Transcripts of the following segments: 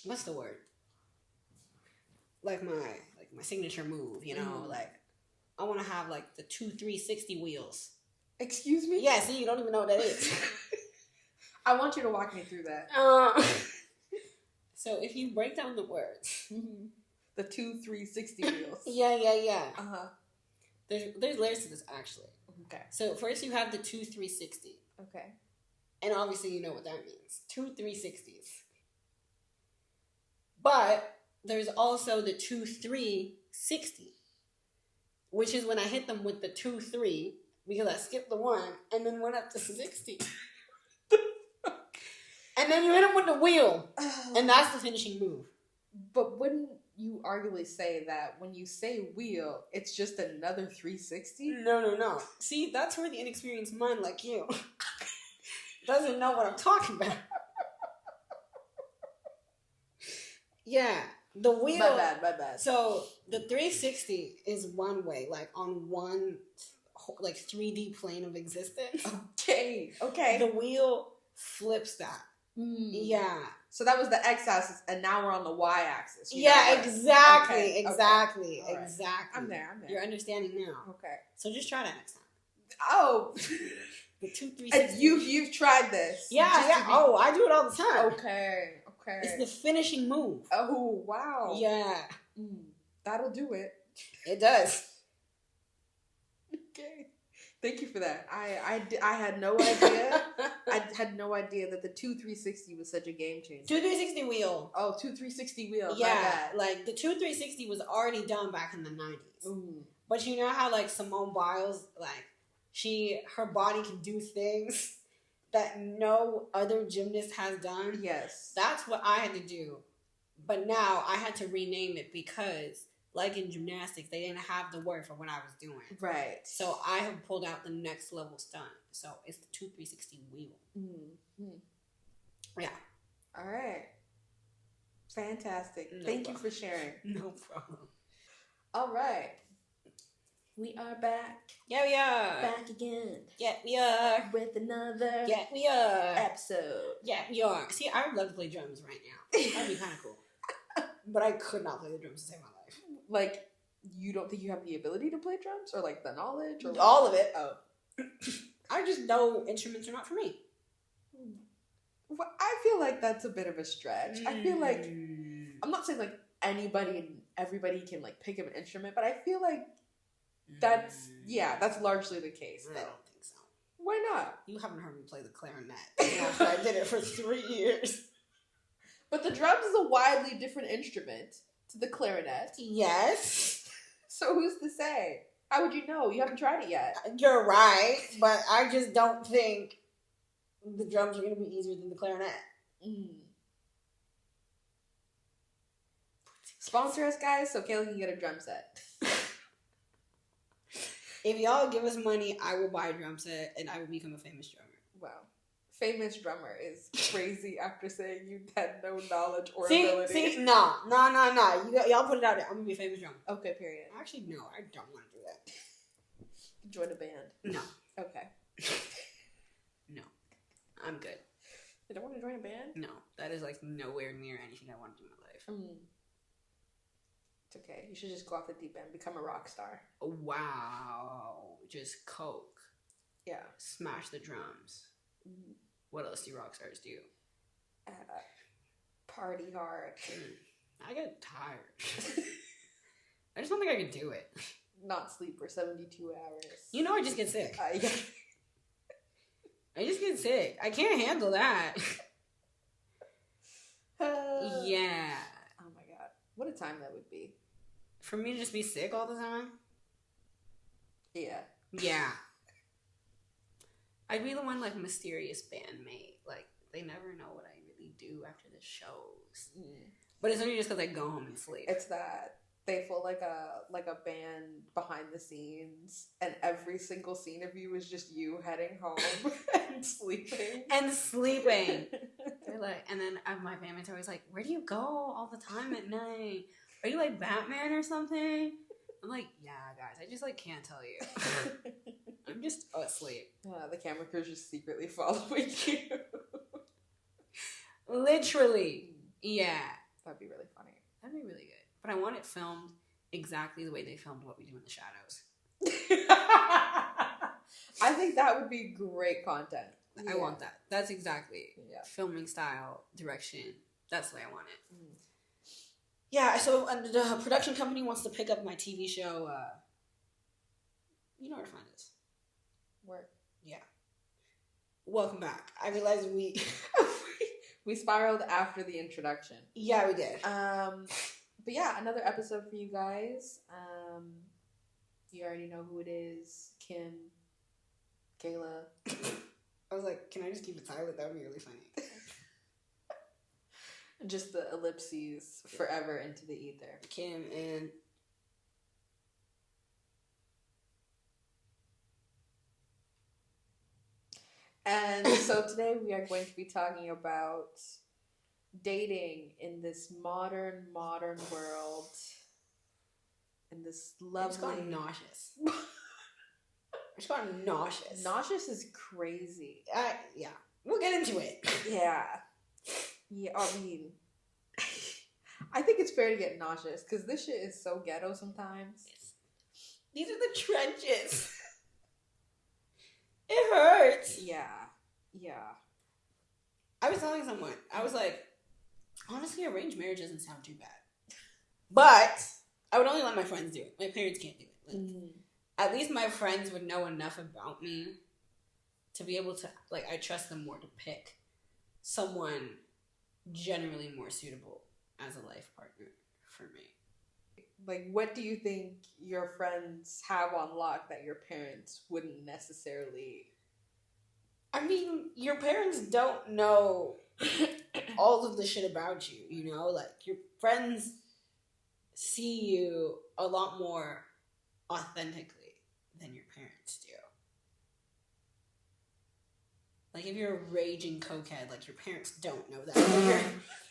what's the word? Like my signature move, you know, like I want to have like the 2 360 wheels. Excuse me? Yeah, see, you don't even know what that is. I want you to walk me through that. So if you break down the words, the 2 360 wheels. Yeah. There's layers to this actually. Okay. So first you have the 2 360. Okay. And obviously you know what that means. 2 360s. But there's also the 2 360, which is when I hit them with the 2 3 because I skipped the 1 and then went up to 60. And then you hit them with the wheel, and that's the finishing move. But wouldn't you arguably say that when you say wheel, it's just another 360? No. See, that's where the inexperienced mind like you doesn't know what I'm talking about. Yeah, the wheel. My bad. So the 360 is one way, like on one, like 3D plane of existence. Okay. The wheel flips that. Yeah. So that was the x-axis, and now we're on the y-axis. Yeah, exactly. Right. I'm there. You're understanding now. Okay. So just try that next time. Oh. The 2 360. And you've tried this. Yeah. Oh, I do it all the time. Okay. It's the finishing move. Oh, wow. Yeah. That'll do it. It does. Okay. Thank you for that. I had no idea. I had no idea that the 2 360 was such a game changer. 2 360 wheel. Oh, 2 360 wheel. Yeah, like the 2 360 was already done back in the 90s. But you know how like Simone Biles, like her body can do things that no other gymnast has done? Yes. That's what I had to do. But now I had to rename it because, like in gymnastics, they didn't have the word for what I was doing. Right. So I have pulled out the next level stunt. So it's the 2 360 wheel. Yeah. All right. Fantastic. No Thank problem. you for sharing. No problem. All right. We are back. Yeah, we are. Back again. Yeah, we are. With another episode. Yeah, we are. See, I would love to play drums right now. That'd be kind of cool. But I could not play the drums to save my life. Like, you don't think you have the ability to play drums? Or, like, the knowledge? Or all of it. Oh. I just know instruments are not for me. Well, I feel like that's a bit of a stretch. I feel like, I'm not saying, like, anybody and everybody can, like, pick up an instrument, but I feel like that's largely the case. I don't think so. Why not? You haven't heard me play the clarinet. After I did it for 3 years. But the drums is a widely different instrument to the clarinet. Yes. So who's to say? How would you know? You haven't tried it yet. You're right, but I just don't think the drums are going to be easier than the clarinet. Sponsor us, guys, so Caila can get a drum set. If y'all give us money, I will buy a drum set and I will become a famous drummer. Wow. Famous drummer is crazy after saying you had no knowledge or ability. See, no. Y'all put it out there. I'm going to be a famous drummer. Okay, period. Actually, no, I don't want to do that. Join a band. No. Okay. No. I'm good. You don't want to join a band? No. That is like nowhere near anything I want to do in my life. It's okay. You should just go off the deep end. Become a rock star. Wow. Just coke. Yeah. Smash the drums. What else do rock stars do? Party hard. I get tired. I just don't think I could do it. Not sleep for 72 hours. You know I just get sick. Yeah. I just get sick. I can't handle that. Yeah. Oh my god. What a time that would be. For me to just be sick all the time? Yeah. Yeah. I'd be the one, like, mysterious bandmate. Like, they never know what I really do after the shows. But it's only just because I go home and sleep. It's that they feel like a band behind the scenes, and every single scene of you is just you heading home and sleeping. They're like, and then my family's always like, where do you go all the time at night? Are you like Batman or something? I'm like, yeah, guys, I just like can't tell you. I'm just asleep. The camera crew's just secretly following you. Literally. Yeah. That'd be really funny. That'd be really good. But I want it filmed exactly the way they filmed What We Do in the Shadows. I think that would be great content. I want that. That's exactly filming style, direction. That's the way I want it. Mm. Yeah, so the production company wants to pick up my TV show. You know where to find us. Where? Yeah. Welcome back. I realized we spiraled after the introduction. Yeah, we did. But yeah, another episode for you guys. You already know who it is. Kim, Caila. I was like, can I just keep it silent? That would be really funny. Just the ellipses forever into the ether. Kim and... And so today we are going to be talking about dating in this modern world. In this lovely... It's gotten nauseous. It's gotten nauseous. Nauseous is crazy. Yeah. We'll get into it. Yeah. Yeah, I mean... I think it's fair to get nauseous, because this shit is so ghetto sometimes. These are the trenches. It hurts. Yeah. I was telling someone, I was like, honestly, arranged marriage doesn't sound too bad. But I would only let my friends do it. My parents can't do it. Like, at least my friends would know enough about me to be able to, like, I trust them more to pick someone generally more suitable as a life partner for me. Like, what do you think your friends have on lock that your parents wouldn't necessarily... I mean, your parents don't know all of the shit about you, you know? Like, your friends see you a lot more authentically than your parents do. Like, if you're a raging cokehead, like, your parents don't know that.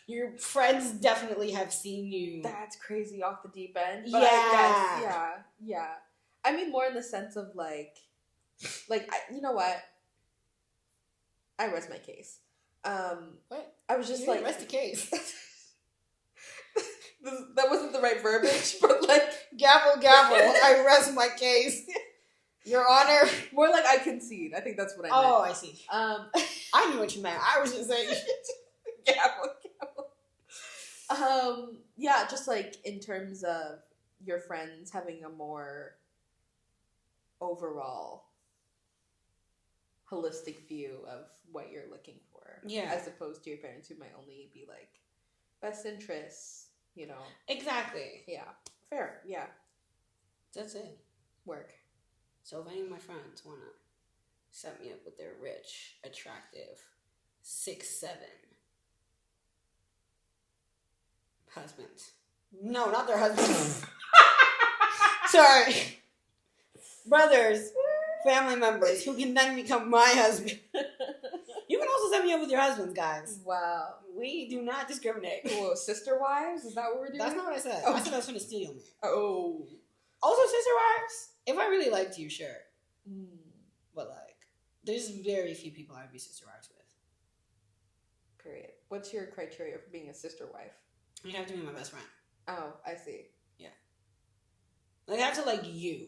Your friends definitely have seen you. That's crazy off the deep end. But I guess, yeah. I mean, more in the sense of, you know what? I rest my case. What? I was just rest the case. That wasn't the right verbiage, but gavel, I rest my case. Your Honor. More like I concede. I think that's what I meant. Oh, I see. I knew what you meant. I was just saying gavel. Yeah, just in terms of your friends having a more overall holistic view of what you're looking for. Yeah. As opposed to your parents who might only be best interests, you know. Exactly. Yeah. Fair. Yeah. That's it. Work. So if any of my friends want to set me up with their rich, attractive, 6'7" husbands. No, not their husbands. Sorry. Brothers, family members who can then become my husband. You can also set me up with your husbands, guys. Wow. We do not discriminate. Whoa, sister wives? Is that what we're doing? That's not what I said. Oh. I said I was trying to steal me. Oh. Also, sister wives, if I really liked you, sure. But, there's very few people I would be sister wives with. Period. What's your criteria for being a sister wife? You have to be my best friend. Oh, I see. Yeah. I have to like you.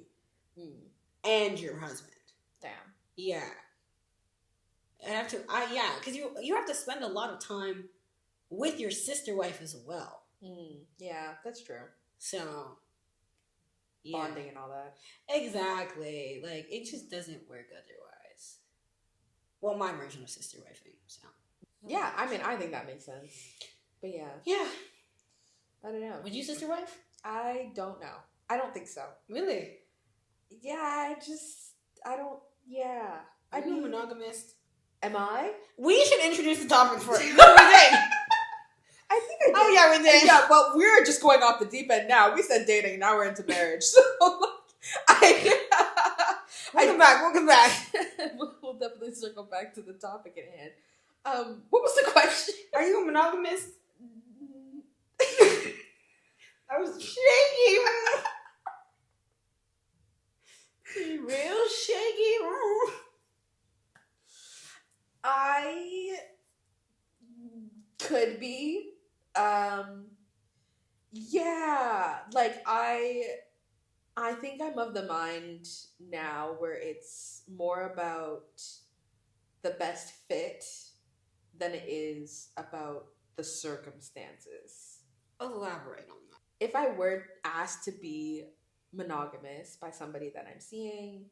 And your husband. Damn. Yeah. I have to, because you have to spend a lot of time with your sister wife as well. Yeah, that's true. So, bonding and all that. Exactly. It just doesn't work otherwise. Well, my version of sister wifing, so. Yeah, I mean, I think that makes sense. But yeah. Yeah. I don't know. Would you sister wife? I don't know. I don't think so. Really? Yeah, I don't, yeah. Are you a monogamist? Am I? We should introduce the topic first. No, we did. I think I did. Oh, yeah, we did. Yeah, but we're just going off the deep end now. We said dating, now we're into marriage. So, Welcome back. We'll definitely circle back to the topic at hand. What was the question? Are you a monogamist? I was shaky. Real shaky. I could be. Yeah, like I think I'm of the mind now where it's more about the best fit than it is about the circumstances. Elaborate on that. If I were asked to be monogamous by somebody that I'm seeing,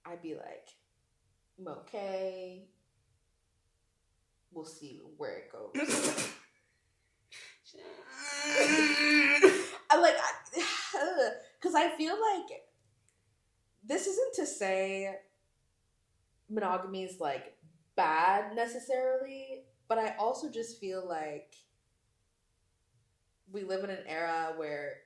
I'd be like, okay, we'll see where it goes. Because I feel like this isn't to say monogamy is like bad necessarily, but I also just feel like we live in an era where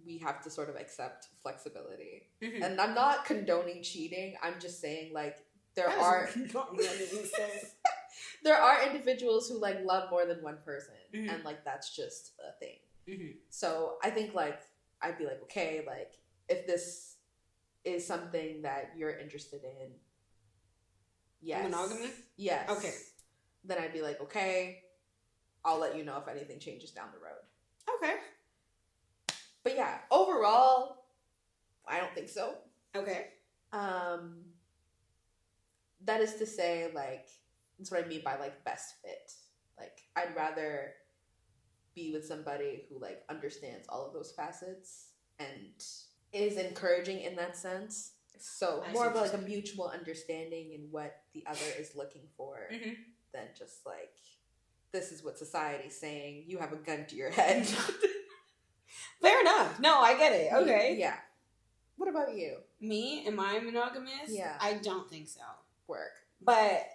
we have to sort of accept flexibility. Mm-hmm. And I'm not condoning cheating. I'm just saying like there are individuals who like love more than one person, mm-hmm. and like that's just a thing. Mm-hmm. So I think like I'd be like, okay, like if this is something that you're interested in, yes, monogamy, yes, okay, then I'd be like, okay, I'll let you know if anything changes down the road. Okay. But yeah, overall, I don't think so. Okay. That is to say, like, that's what I mean by, like, best fit. Like, I'd rather be with somebody who, like, understands all of those facets and is encouraging in that sense. So, more of, like, a mutual understanding in what the other is looking for, mm-hmm. than just, like, this is what society's saying, you have a gun to your head. Fair enough. No, I get it. Okay. Yeah. What about you? Me? Am I monogamous? Yeah. I don't think so. Work. But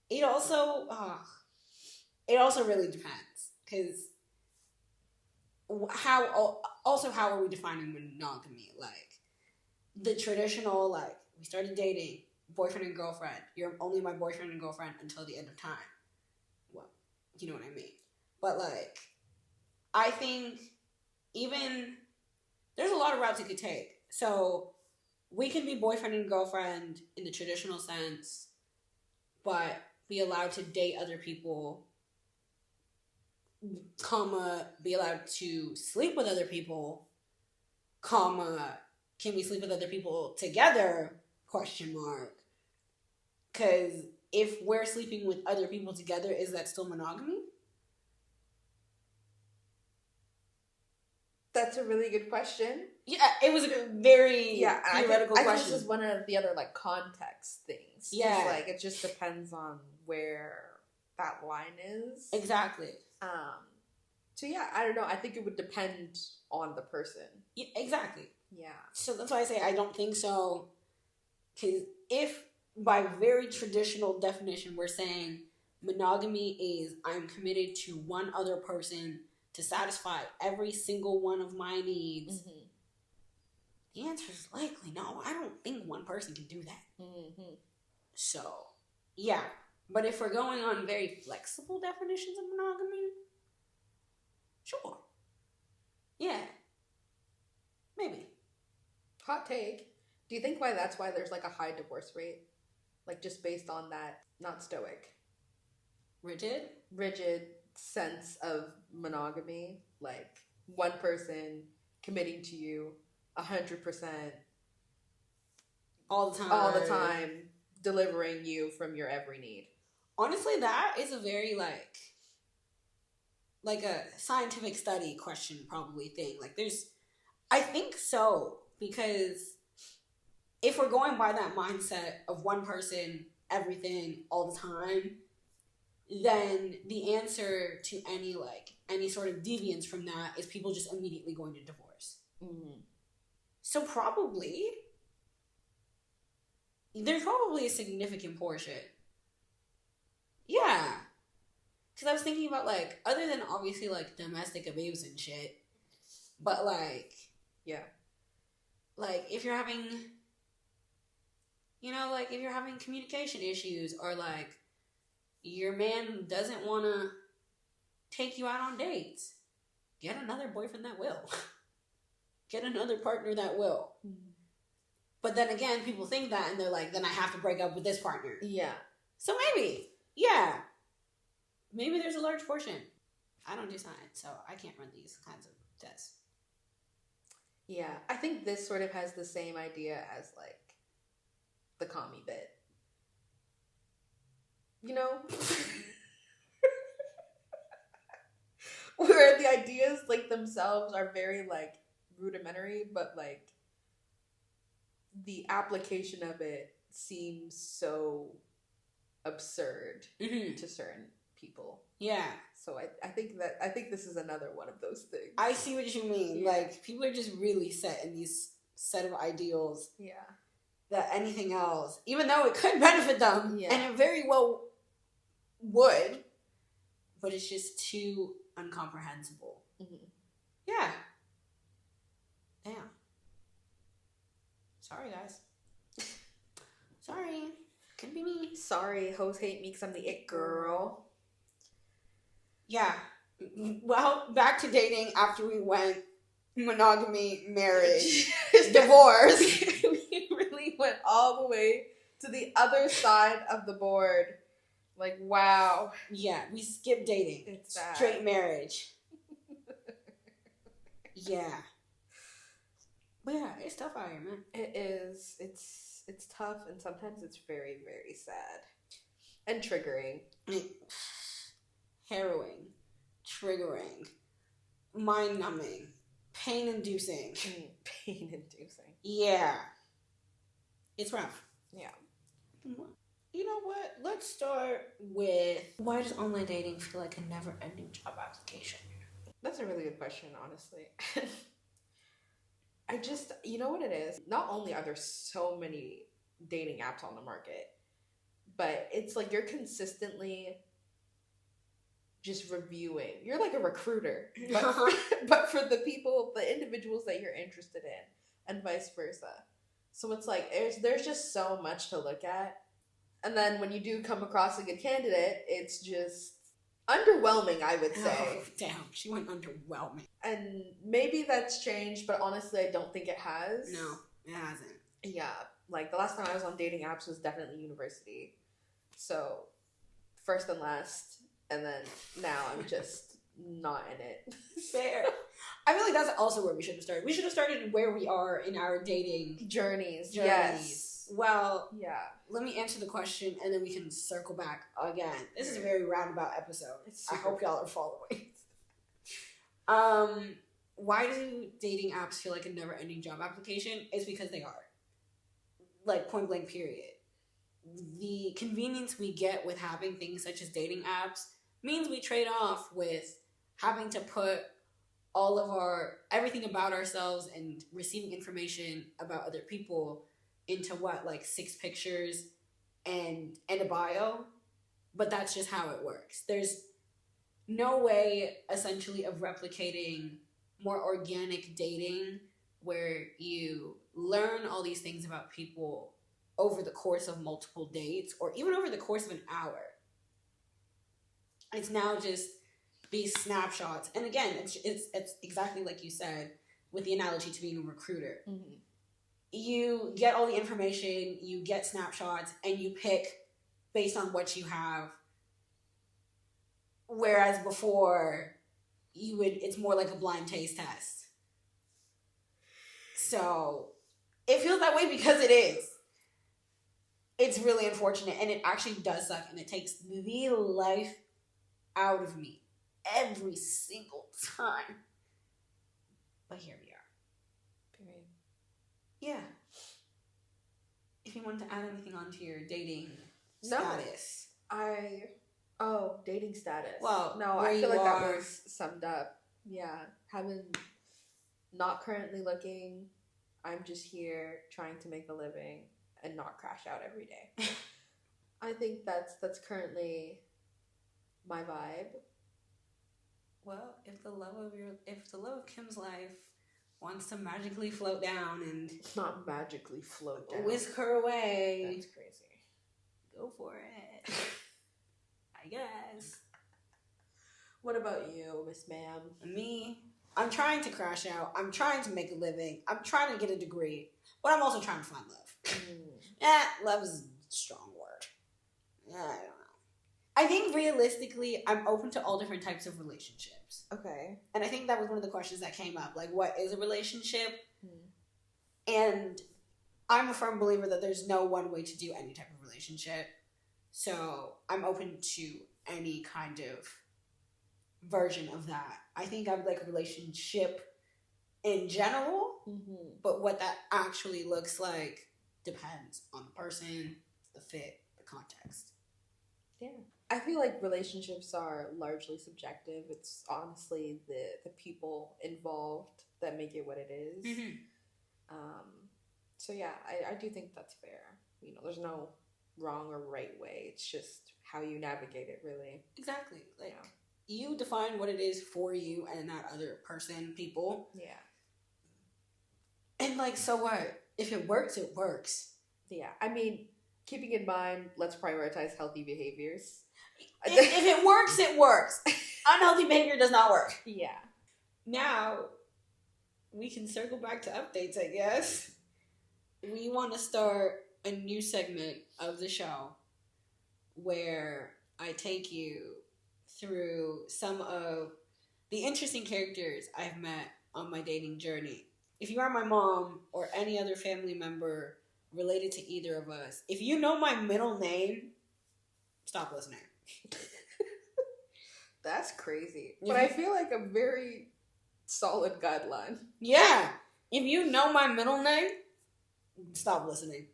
it also really depends. Because how are we defining monogamy? Like, the traditional, like, we started dating, boyfriend and girlfriend. You're only my boyfriend and girlfriend until the end of time. Well, you know what I mean. But, like, I think even there's a lot of routes you could take. So we can be boyfriend and girlfriend in the traditional sense, but be allowed to date other people, comma, be allowed to sleep with other people, comma, can we sleep with other people together, question mark. Because if we're sleeping with other people together, is that still monogamy? That's a really good question. Yeah, it was a very theoretical question. I think this is one of the other, like, context things. Yeah. Like, it just depends on where that line is. Exactly. So, yeah, I don't know. I think it would depend on the person. Yeah, exactly. Yeah. So that's why I say I don't think so. Because if, by very traditional definition, we're saying monogamy is I'm committed to one other person to satisfy every single one of my needs, mm-hmm. the answer is likely no. I don't think one person can do that. Mm-hmm. So, yeah. But if we're going on very flexible definitions of monogamy, sure. Yeah. Maybe. Hot take. Do you think that's why there's, like, a high divorce rate? Like, just based on that, not stoic. Rigid sense of monogamy, like one person committing to you 100% all the time, delivering you from your every need. Honestly, that is a very like a scientific study question probably thing. Like I think so, because if we're going by that mindset of one person, everything, all the time, then the answer to any sort of deviance from that is people just immediately going to divorce. Mm-hmm. So there's probably a significant portion. Yeah. Because I was thinking about, like, other than obviously, like, domestic abuse and shit, but, like, yeah. Like, if you're having, if you're having communication issues, or, like, your man doesn't want to take you out on dates, get another boyfriend that will. Get another partner that will. Mm-hmm. But then again, people think that, and they're like, then I have to break up with this partner. Yeah. So maybe, yeah. maybe there's a large portion. I don't do science, so I can't run these kinds of tests. Yeah, I think this sort of has the same idea as, like, the commie bit. You know? Where the ideas, like, themselves are very, like, rudimentary, but, like, the application of it seems so absurd to certain people. Yeah. So I think this is another one of those things. I see what you mean. Yeah. Like, people are just really set in these set of ideals. Yeah. That anything else, even though it could benefit them, Yeah. and it very well would, but it's just too incomprehensible. Mm-hmm. Yeah. Damn. Sorry, guys. Sorry. Couldn't be me. Sorry, hoes hate me because I'm the it girl. Yeah. Well, back to dating after we went monogamy, marriage, divorce. We really went all the way to the other side of the board. Like, wow. Yeah, we skipped dating. It's bad. Straight marriage. Yeah. But yeah, it's tough out here, man. It is. It's tough, and sometimes it's very, very sad. And triggering. Harrowing. Triggering. Mind-numbing. Pain-inducing. Pain-inducing. Yeah. It's rough. Yeah. You know what? Let's start with, why does online dating feel like a never-ending job application? That's a really good question, honestly. You know what it is? Not only are there so many dating apps on the market, but it's like you're consistently just reviewing. You're like a recruiter, but for the people, the individuals that you're interested in, and vice versa. So it's like there's just so much to look at. And then when you do come across a good candidate, it's just underwhelming, I would say. Oh, damn, she went underwhelming. And maybe that's changed, but honestly, I don't think it has. No, it hasn't. Yeah, like the last time I was on dating apps was definitely university. So, first and last, and then now I'm just not in it. Fair. I feel like that's also where we should have started. We should have started where we are in our dating journeys. Yes. Well, yeah. Let me answer the question, and then we can circle back again. This is a very roundabout episode. I hope y'all are following. Why do dating apps feel like a never-ending job application? It's because they are. Like, point blank, period. The convenience we get with having things such as dating apps means we trade off with having to put all of everything about ourselves and receiving information about other people into like 6 pictures and a bio, but that's just how it works. There's no way essentially of replicating more organic dating where you learn all these things about people over the course of multiple dates or even over the course of an hour. It's now just these snapshots. And again, it's exactly like you said with the analogy to being a recruiter. Mm-hmm. You get all the information, you get snapshots, and you pick based on what you have. Whereas before, it's more like a blind taste test. So, it feels that way because it is. It's really unfortunate, and it actually does suck, and it takes the life out of me every single time. But here we are. Period. Yeah. If you want to add anything onto your dating status. Dating status. Well, no, I feel like that was summed up. Yeah. Not currently looking. I'm just here trying to make a living and not crash out every day. I think that's currently my vibe. Well, if the love of Kim's life wants to magically float down and not magically float down, whisk her away, that's crazy. Go for it. I guess. What about you, Miss Ma'am? Me, I'm trying to crash out. I'm trying to make a living. I'm trying to get a degree, but I'm also trying to find love. Love is a strong word. I don't know. I think realistically, I'm open to all different types of relationships. Okay. And I think that was one of the questions that came up. Like, what is a relationship? And I'm a firm believer that there's no one way to do any type of relationship. So I'm open to any kind of version of that. I think I would like a relationship in general, but what that actually looks like depends on the person, the fit, the context. Yeah. I feel like relationships are largely subjective. It's honestly the people involved that make it what it is. So yeah, I do think that's fair. You know, there's no wrong or right way. It's just how you navigate it, really. Exactly. Like, you define what it is for you and not other person, people. Yeah. And like, so what? If it works, it works. Yeah. I mean, keeping in mind, let's prioritize healthy behaviors. If it works, it works. Unhealthy behavior does not work. Yeah. Now, we can circle back to updates, I guess. We want to start a new segment of the show where I take you through some of the interesting characters I've met on my dating journey. If you are my mom or any other family member related to either of us, if you know my middle name, stop listening. That's crazy. But I feel like a very solid guideline. Yeah. If you know my middle name, stop listening.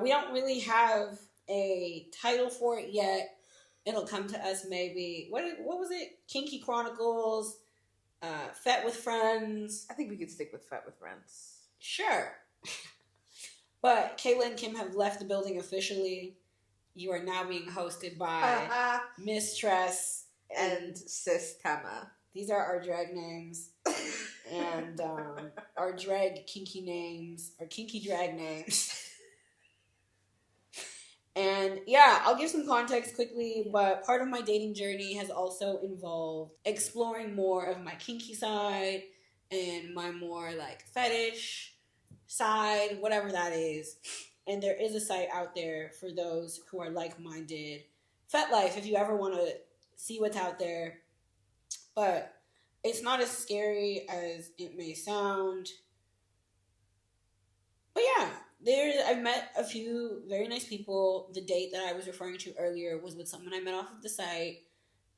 We don't really have a title for it yet. It'll come to us maybe. What was it? Kinky Chronicles, Fet with Friends. I think we could stick with Fet with Friends. Sure. But Caila and Kim have left the building officially. You are now being hosted by Miss-tress and Sis-tema. These are our drag names. And our drag kinky names, our kinky drag names. And yeah, I'll give some context quickly, but part of my dating journey has also involved exploring more of my kinky side and my more like fetish side, whatever that is. And there is a site out there for those who are like-minded. Fet Life, if you ever want to see what's out there. But it's not as scary as it may sound. But yeah, I've met a few very nice people. The date that I was referring to earlier was with someone I met off of the site.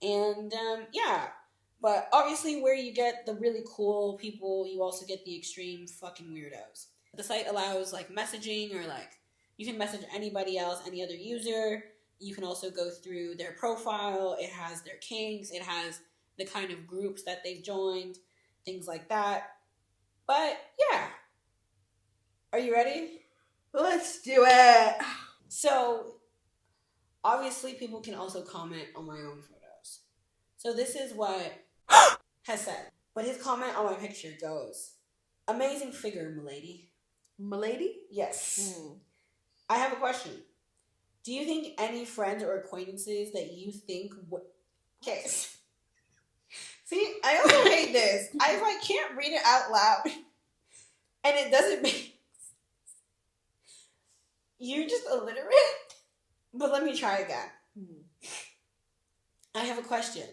And yeah, but obviously where you get the really cool people, you also get the extreme fucking weirdos. The site allows like messaging or like you can message anybody else, any other user. You can also go through their profile. It has their kinks. It has the kind of groups that they've joined, things like that. But yeah. Are you ready? Let's do it. So, obviously people can also comment on my own photos. So this is what has said. But his comment on my picture goes, "Amazing figure, m'lady." M'lady? Yes. I have a question. Do you think any friends or acquaintances that you think would... Okay. See, I also hate this. I can't read it out loud. And it doesn't make sense. You're just illiterate. But let me try again. I have a question.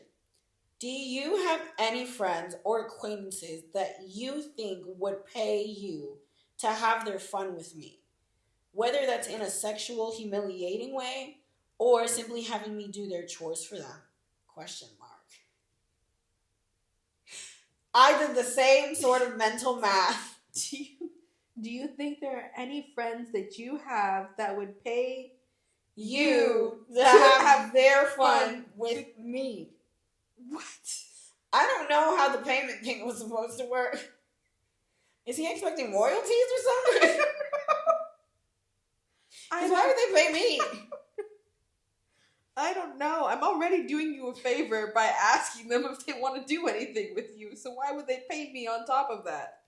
Do you have any friends or acquaintances that you think would pay you to have their fun with me? Whether that's in a sexual, humiliating way or simply having me do their chores for them? Question mark. I did the same sort of mental math. Do you think there are any friends that you have that would pay you to have their fun with me? What? I don't know how the payment thing was supposed to work. Is he expecting royalties or something? Why would they pay me? I don't know. I'm already doing you a favor by asking them if they want to do anything with you. So why would they pay me on top of that?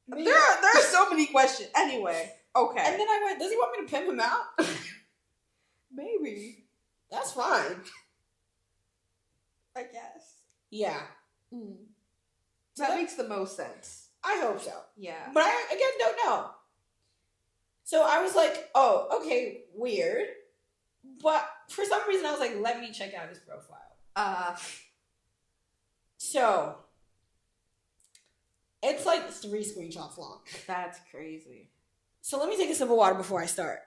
Maybe. There are so many questions. Anyway, okay. And then I went, does he want me to pimp him out? Maybe. That's fine. I guess. Yeah. So that makes the most sense. I hope so. Yeah. But I, again, don't know. So I was like, oh, okay, weird. But for some reason, I was like, let me check out his profile. So, it's like 3 screenshots long. That's crazy. So let me take a sip of water before I start.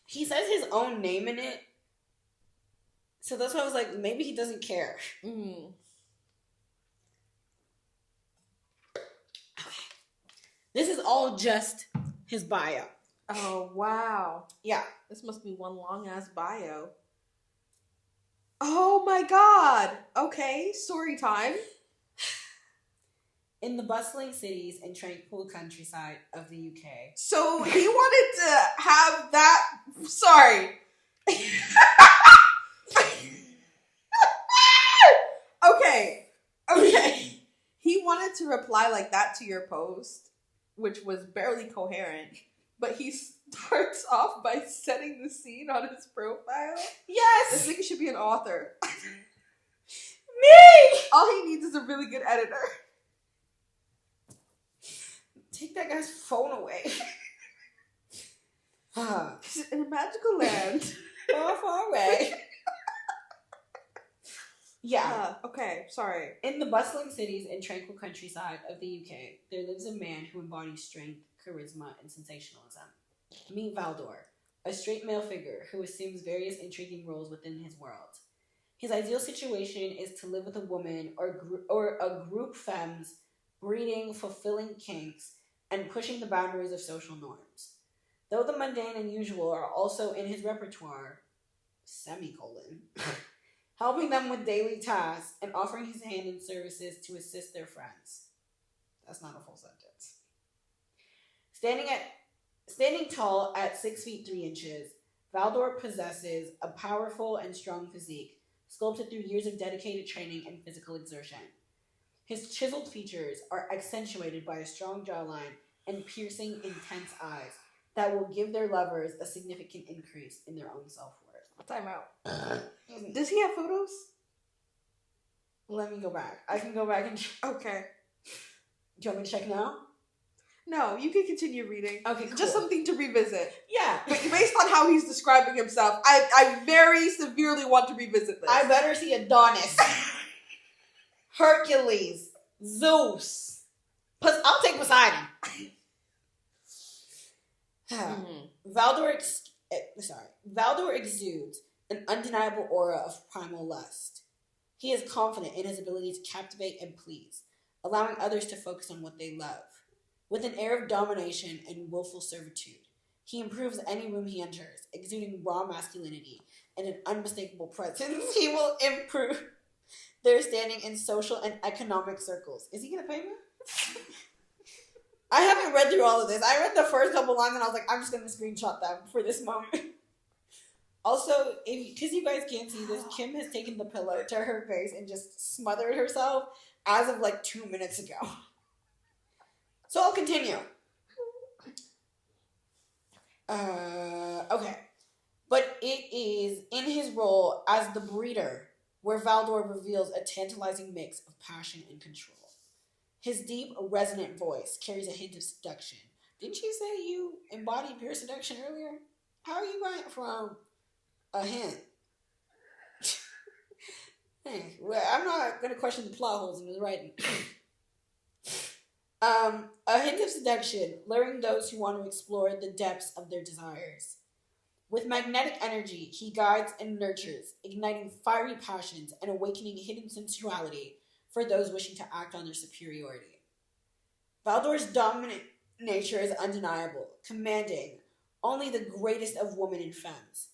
He says his own name in it. So that's why I was like, maybe he doesn't care. Okay. This is all just his bio. Oh, wow. Yeah. This must be one long-ass bio. Oh, my God. Okay, story time. In the bustling cities and tranquil countryside of the UK. So he wanted to have that... Sorry. Okay. He wanted to reply like that to your post, which was barely coherent, but he starts off by setting the scene on his profile. Yes! This nigga should be an author. Me! All he needs is a really good editor. Take that guy's phone away. In a magical land. Far, far away. Yeah. Okay, sorry. In the bustling cities and tranquil countryside of the UK, there lives a man who embodies strength, charisma, and sensationalism. Meet Valdor, a straight male figure who assumes various intriguing roles within his world. His ideal situation is to live with a woman or a group femmes, breeding, fulfilling kinks, and pushing the boundaries of social norms. Though the mundane and usual are also in his repertoire, helping them with daily tasks and offering his hand in services to assist their friends. That's not a full sentence. Standing tall at 6 feet 3 inches, Valdor possesses a powerful and strong physique, sculpted through years of dedicated training and physical exertion. His chiseled features are accentuated by a strong jawline and piercing, intense eyes that will give their lovers a significant increase in their own self-worth. Time out. Does he have photos? Let me go back. I can go back and... Okay. Do you want me to check now? No, you can continue reading. Okay, cool. Just something to revisit. Yeah. But based on how he's describing himself, I very severely want to revisit this. I better see Adonis. Hercules. Zeus. I'll take Poseidon. Valdor exudes an undeniable aura of primal lust. He is confident in his ability to captivate and please, allowing others to focus on what they love. With an air of domination and willful servitude, he improves any room he enters, exuding raw masculinity and an unmistakable presence. He will improve their standing in social and economic circles. Is he going to pay me? I haven't read through all of this. I read the first couple lines and I was like, I'm just going to screenshot them for this moment. Also, because you guys can't see this, Kim has taken the pillow to her face and just smothered herself as of like 2 minutes ago. So I'll continue. Okay. But it is in his role as the breeder where Valdor reveals a tantalizing mix of passion and control. His deep, resonant voice carries a hint of seduction. Didn't you say you embodied pure seduction earlier? How are you going from a hint? Hey, well, I'm not going to question the plot holes in his writing. A hint of seduction, luring those who want to explore the depths of their desires. With magnetic energy, he guides and nurtures, igniting fiery passions and awakening hidden sensuality for those wishing to act on their superiority. Valdor's dominant nature is undeniable, commanding only the greatest of women and femmes.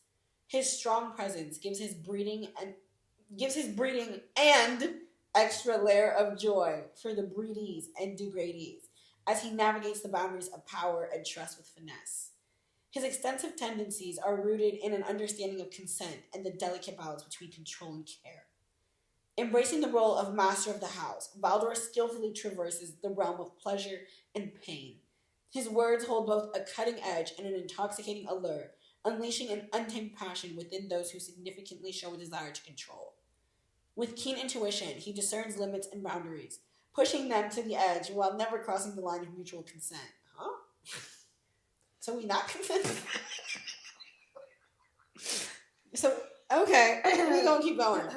His strong presence gives his breeding and extra layer of joy for the breedies and degradees as he navigates the boundaries of power and trust with finesse. His extensive tendencies are rooted in an understanding of consent and the delicate balance between control and care. Embracing the role of master of the house, Valdor skillfully traverses the realm of pleasure and pain. His words hold both a cutting edge and an intoxicating allure, unleashing an untamed passion within those who significantly show a desire to control. With keen intuition, he discerns limits and boundaries, pushing them to the edge while never crossing the line of mutual consent. Huh? So we not consenting? So, okay, we're gonna keep going.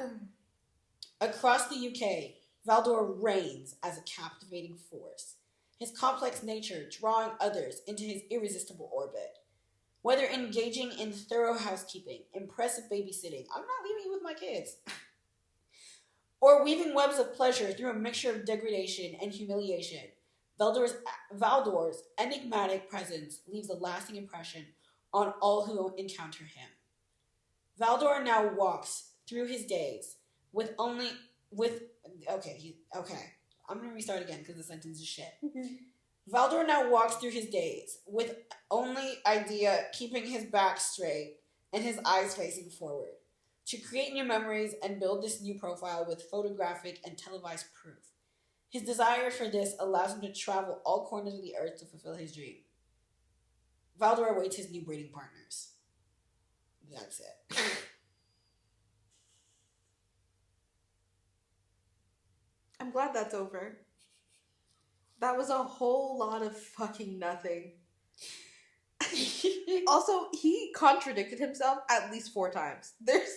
Across the UK, Valdor reigns as a captivating force, his complex nature drawing others into his irresistible orbit. Whether engaging in thorough housekeeping, impressive babysitting, I'm not leaving you with my kids, or weaving webs of pleasure through a mixture of degradation and humiliation, Valdor's enigmatic presence leaves a lasting impression on all who encounter him. Valdor now walks through his days I'm gonna restart again because the sentence is shit. Valdor now walks through his days with only idea keeping his back straight and his eyes facing forward, to create new memories and build this new profile with photographic and televised proof. His desire for this allows him to travel all corners of the earth to fulfill his dream. Valdor awaits his new breeding partners. That's it. I'm glad that's over. That was a whole lot of fucking nothing. Also, he contradicted himself at least 4 times. There's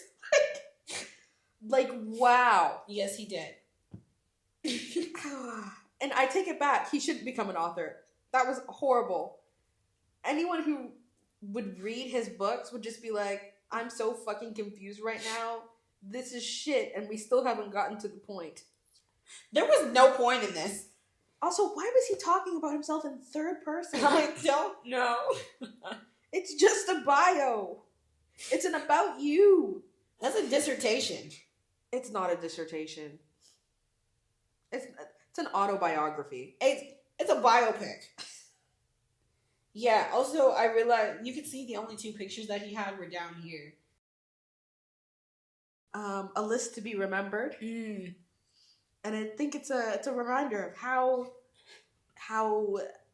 like wow. Yes, he did. And I take it back. He shouldn't become an author. That was horrible. Anyone who would read his books would just be like, I'm so fucking confused right now. This is shit, and we still haven't gotten to the point. There was no point in this. Also, why was he talking about himself in third person? I don't know. It's just a bio. It's an about you. That's a dissertation. It's not a dissertation. It's an autobiography. It's a biopic. Yeah, also, I realized you could see the only 2 pictures that he had were down here. A list to be remembered. And I think it's a reminder of how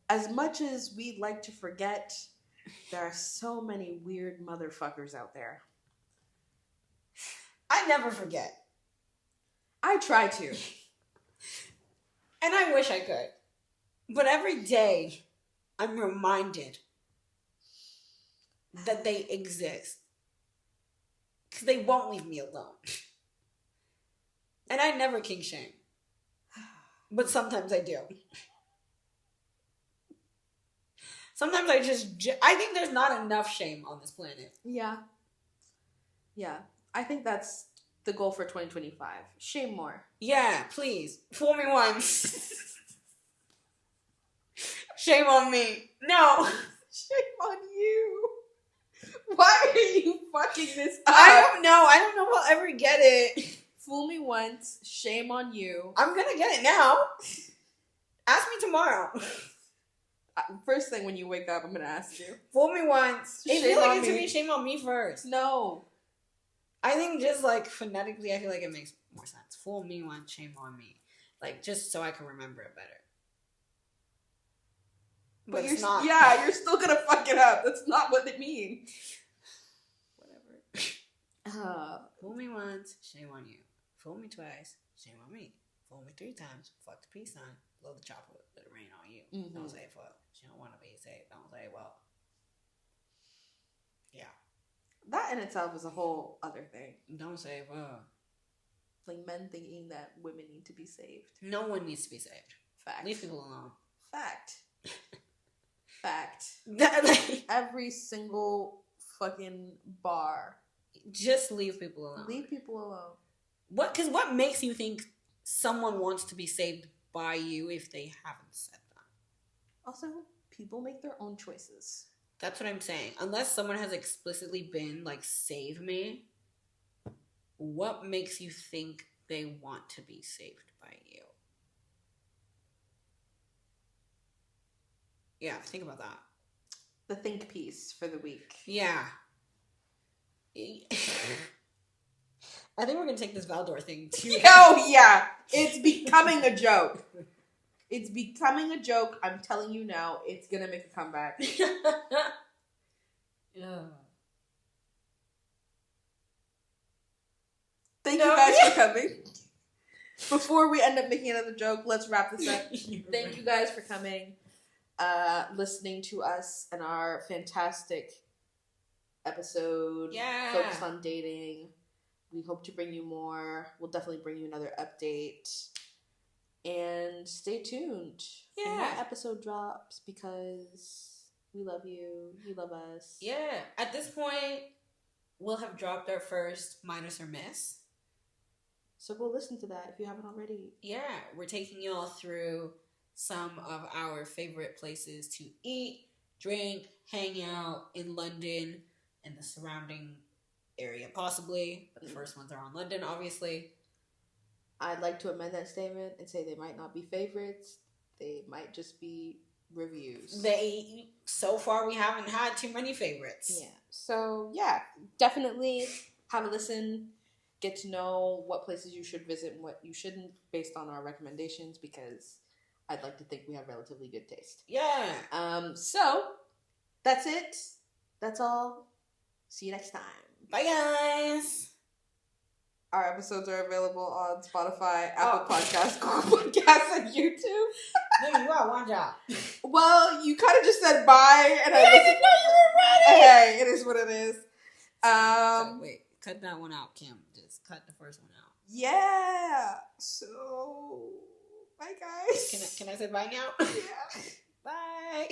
as much as we'd like to forget, there are so many weird motherfuckers out there. I never forget. I try to. And I wish I could. But every day, I'm reminded that they exist. Because they won't leave me alone. And I never king shame. But sometimes I do. Sometimes I think there's not enough shame on this planet. Yeah. Yeah. I think that's the goal for 2025. Shame more. Yeah, please. Fool me once. Shame on me. No. Shame on you. Why are you fucking this up? I don't know. I don't know if I'll ever get it. Fool me once. Shame on you. I'm gonna get it now. Ask me tomorrow. First thing when you wake up, I'm gonna ask you. Fool me once. Shame I feel like on it should me. be shame on me first. No. I think just like phonetically, I feel like it makes more sense. Fool me once, shame on me. Like just so I can remember it better. But it's not. Yeah, you're still gonna fuck it up. That's not what they mean. Whatever. Fool me once, shame on you. Fool me twice, shame on me. Fool me 3 times, fuck the peace sign. Blow the chopper, let it rain on you. Mm-hmm. Don't say fuck. She don't want to be safe. Don't say well. Yeah. That in itself is a whole other thing. Don't say well. Like men thinking that women need to be saved. No one needs to be saved. Fact. Leave people alone. Fact. Fact. Like, every single fucking bar. Just leave people alone. Leave people alone. Because what makes you think someone wants to be saved by you if they haven't said that? Also, people make their own choices. That's what I'm saying. Unless someone has explicitly been like, save me, what makes you think they want to be saved by you? Yeah, think about that. The think piece for the week. Yeah. I think we're going to take this Valdor thing too. Oh, yeah. It's becoming a joke. It's becoming a joke. I'm telling you now, it's going to make a comeback. Yeah. Thank you guys for coming. Before we end up making another joke, let's wrap this up. Thank you guys for coming, listening to us and our fantastic episode. Yeah. Focused on dating. We hope to bring you more. We'll definitely bring you another update. And stay tuned for more episode drops because we love you. You love us. Yeah. At this point, we'll have dropped our first Minus or Miss. So go listen to that if you haven't already. Yeah. We're taking you all through some of our favorite places to eat, drink, hang out in London and the surrounding area, possibly. But the first ones are on London, obviously. I'd like to amend that statement and say they might not be favorites. They might just be reviews. So far, we haven't had too many favorites. Yeah. So, yeah, definitely have a listen. Get to know what places you should visit and what you shouldn't based on our recommendations because I'd like to think we have relatively good taste. Yeah. So, that's it. That's all. See you next time. Bye, guys. Our episodes are available on Spotify, Apple Podcasts, Google Podcasts, and YouTube. No, you got one job. Well, you kind of just said bye, and I didn't know you were ready. Hey, it is what it is. So, wait, cut that one out, Kim. Just cut the first one out. Yeah. So, bye, guys. Can I say bye now? Yeah. Bye.